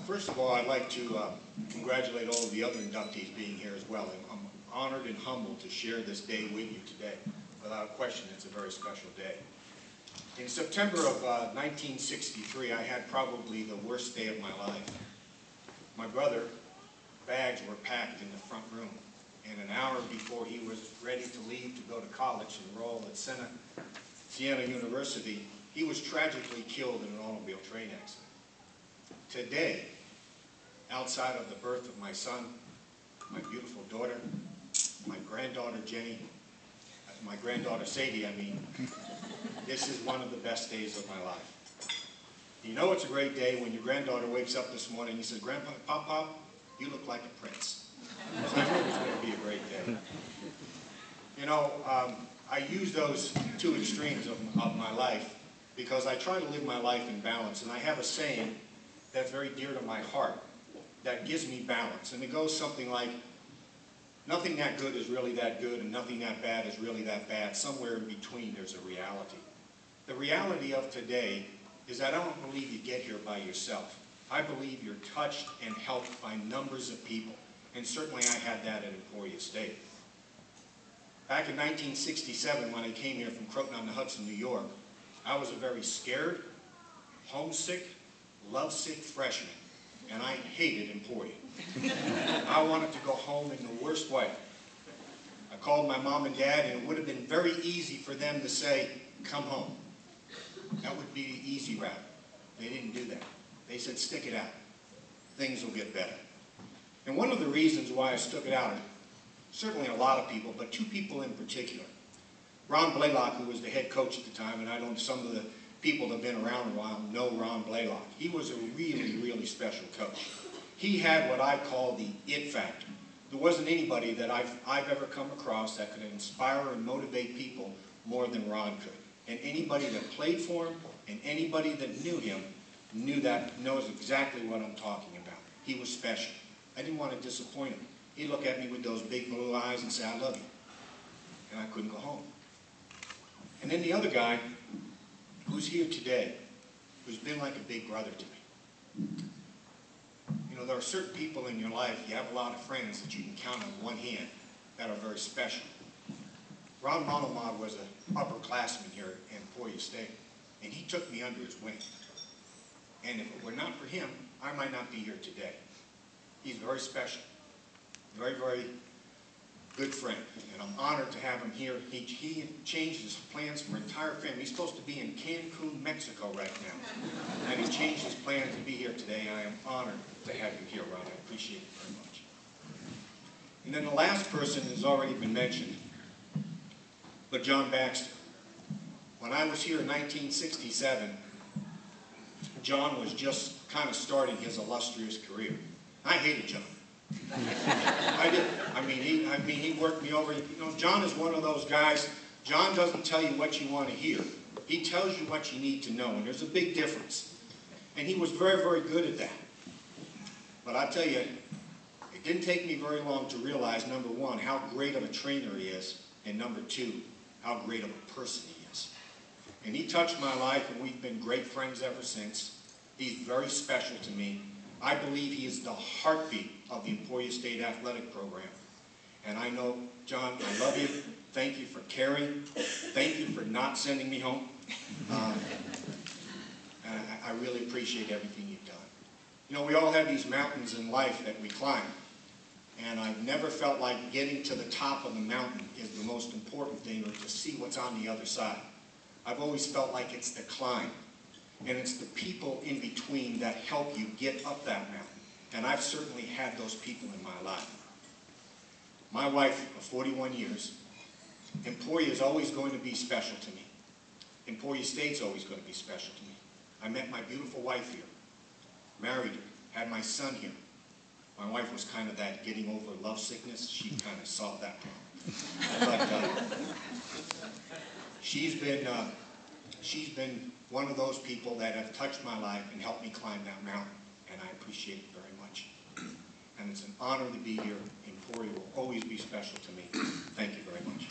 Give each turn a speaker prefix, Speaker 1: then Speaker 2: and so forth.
Speaker 1: First of all, I'd like to congratulate all of the other inductees being here as well. I'm honored and humbled to share this day with you today. Without question, it's a very special day. In September of 1963, I had probably the worst day of my life. My brother's bags were packed in the front room, and an hour before he was ready to leave to go to college and enroll at Siena University, he was tragically killed in an automobile train accident. Today, outside of the birth of my son, my beautiful daughter, my granddaughter Jenny, my granddaughter Sadie, this is one of the best days of my life. You know it's a great day when your granddaughter wakes up this morning and you say, "Grandpa, Pop, you look like a prince." So I knew it was going to be a great day. You know, I use those two extremes of my life because I try to live my life in balance, and I have a saying that's very dear to my heart that gives me balance, and it goes something like, nothing that good is really that good, and nothing that bad is really that bad. Somewhere in between there's a reality. The reality of today is that I don't believe you get here by yourself. I believe you're touched and helped by numbers of people, and certainly I had that at Emporia State. Back in 1967, when I came here from Croton-on-the-Hudson, New York, I was a very scared, homesick, lovesick freshman, and I hated Emporia. I wanted to go home in the worst way. I called my mom and dad, and it would have been very easy for them to say, "Come home." That would be the easy route. They didn't do that. They said, "Stick it out. Things will get better." And one of the reasons why I stuck it out, certainly a lot of people, but two people in particular. Ron Blaylock, who was the head coach at the time, and I know some of the people that have been around a while know Ron Blaylock. He was a really, really special coach. He had what I call the it factor. There wasn't anybody that I've ever come across that could inspire and motivate people more than Ron could. And anybody that played for him and anybody that knew him knows exactly what I'm talking about. He was special. I didn't want to disappoint him. He'd look at me with those big blue eyes and say, "I love you." And I couldn't go home. And then the other guy, who's here today, who's been like a big brother to me. You know, there are certain people in your life, you have a lot of friends that you can count on one hand that are very special. Ron Monomod was an upperclassman here at Emporia State, and he took me under his wing. And if it were not for him, I might not be here today. He's very special, very, very good friend, and I'm honored to have him here. He changed his plans for our entire family. He's supposed to be in Cancun, Mexico right now, and he changed his plans to be here today. I am honored to have you here, Ron. I appreciate it very much. And then the last person has already been mentioned, but John Baxter. When I was here in 1967, John was just kind of starting his illustrious career. I hated John. I did. He worked me over. You know, John is one of those guys. John doesn't tell you what you want to hear. He tells you what you need to know, and there's a big difference. And he was very, very good at that. But I tell you, it didn't take me very long to realize, number one, how great of a trainer he is, and number two, how great of a person he is. And he touched my life, and we've been great friends ever since. He's very special to me. I believe he is the heartbeat of the Emporia State Athletic Program. And I know, John, I love you. Thank you for caring. Thank you for not sending me home. I really appreciate everything you've done. You know, we all have these mountains in life that we climb. And I've never felt like getting to the top of the mountain is the most important thing, or to see what's on the other side. I've always felt like it's the climb. And it's the people in between that help you get up that mountain. And I've certainly had those people in my life. My wife of 41 years, Emporia is always going to be special to me. Emporia State's always going to be special to me. I met my beautiful wife here, married her, had my son here. My wife was kind of that getting over love sickness. She kind of solved that problem. But she's been one of those people that have touched my life and helped me climb that mountain, and I appreciate it very much. And it's an honor to be here. Emporia will always be special to me. Thank you very much.